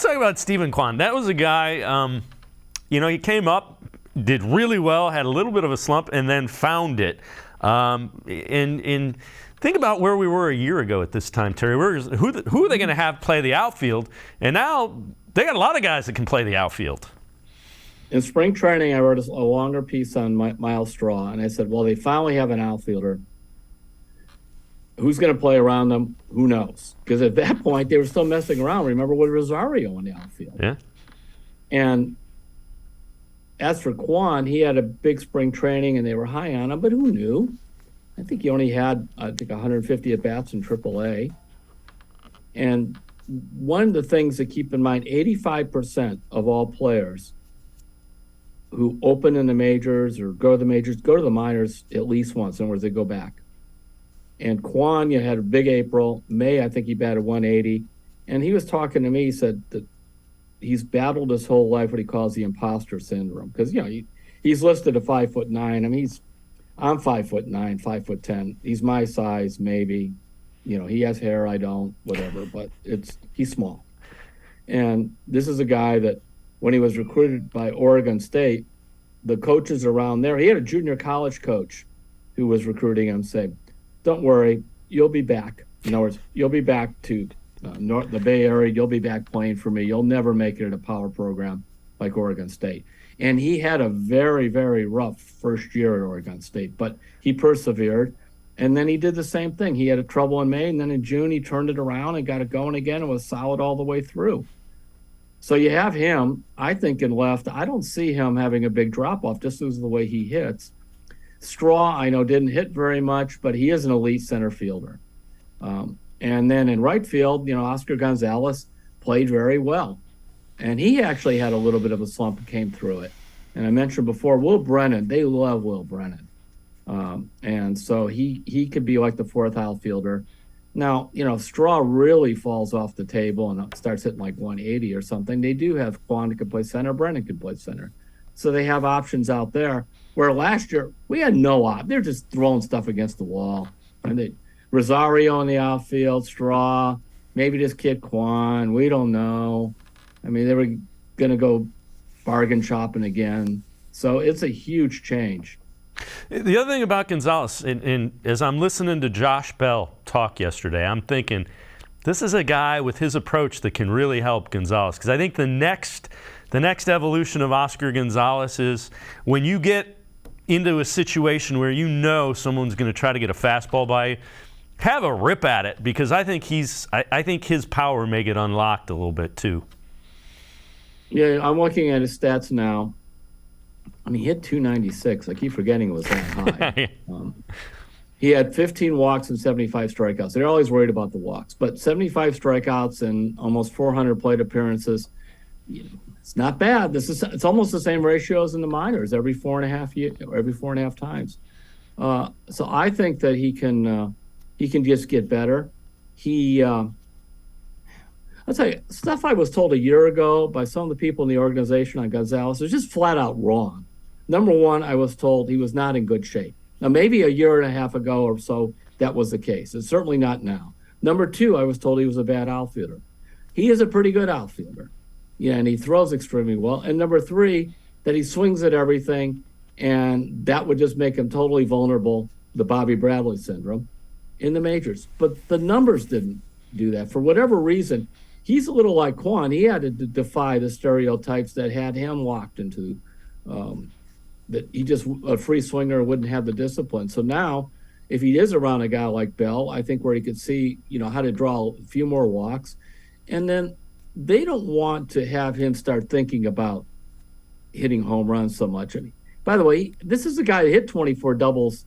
let's talk about Stephen Kwan. That was a guy, he came up, did really well, had a little bit of a slump, and then found it. Think about where we were a year ago at this time, Terry. Who are they going to have play the outfield? And now they got a lot of guys that can play the outfield. In spring training, I wrote a longer piece on Miles Straw, and I said, well, they finally have an outfielder. Who's going to play around them? Who knows? Because at that point, they were still messing around. Remember with Rosario in the outfield. Yeah. And as for Kwan, he had a big spring training, and they were high on him, but who knew? I think he only had, 150 at-bats in AAA. And one of the things to keep in mind, 85% of all players who open in the majors or go to the majors, go to the minors at least once, in other words, they go back. And Kwan, had a big April. May, I think he batted 180. And he was talking to me, he said that he's battled his whole life what he calls the imposter syndrome. Because, he's listed at 5'9". I mean, I'm 5'9", 5'10". He's my size, maybe. He has hair, I don't, whatever, but he's small. And this is a guy that when he was recruited by Oregon State, the coaches around there, he had a junior college coach who was recruiting him, say, don't worry, you'll be back. In other words, you'll be back to the Bay Area. You'll be back playing for me. You'll never make it at a power program like Oregon State. And he had a very, very rough first year at Oregon State, but he persevered. And then he did the same thing. He had a trouble in May, and then in June he turned it around and got it going again and was solid all the way through. So you have him, I think, in left. I don't see him having a big drop-off just as the way he hits. Straw, I know, didn't hit very much, but he is an elite center fielder. And then in right field, Oscar Gonzalez played very well. And he actually had a little bit of a slump and came through it. And I mentioned before, Will Brennan, they love Will Brennan. And so he could be like the fourth outfielder. Now, Straw really falls off the table and starts hitting like 180 or something. They do have Kwan that can play center, Brennan can play center. So they have options out there. Where last year, we had no op. They're just throwing stuff against the wall. And Rosario in the outfield, Straw, maybe this kid Kwan, we don't know. I mean, they were going to go bargain shopping again. So it's a huge change. The other thing about Gonzalez, and as I'm listening to Josh Bell talk yesterday, I'm thinking this is a guy with his approach that can really help Gonzalez. Because I think the next evolution of Oscar Gonzalez is when you get into a situation where someone's going to try to get a fastball by you, have a rip at it, because I think his power may get unlocked a little bit too. Yeah, I'm looking at his stats now. I mean, he hit 296. I keep forgetting it was that high. He had 15 walks and 75 strikeouts. They're always worried about the walks, but 75 strikeouts and almost 400 plate appearances. It's not bad. It's almost the same ratio as in the minors, every 4.5 times. So I think that he can just get better. I'll tell you, stuff I was told a year ago by some of the people in the organization on Gonzalez was just flat out wrong. Number one, I was told he was not in good shape. Now, maybe a year and a half ago or so, that was the case. It's certainly not now. Number two, I was told he was a bad outfielder. He is a pretty good outfielder. And he throws extremely well. And number three, that he swings at everything, and that would just make him totally vulnerable, the Bobby Bradley syndrome, in the majors. But the numbers didn't do that. For whatever reason, he's a little like Kwan. He had to defy the stereotypes that had him locked into that he just a free swinger wouldn't have the discipline. So now, if he is around a guy like Bell, I think where he could see, how to draw a few more walks. And then they don't want to have him start thinking about hitting home runs so much. I mean, by the way, this is a guy that hit 24 doubles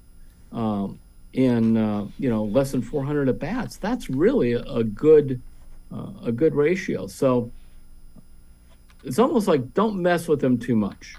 in less than 400 at bats. That's really a good ratio. So it's almost like don't mess with him too much.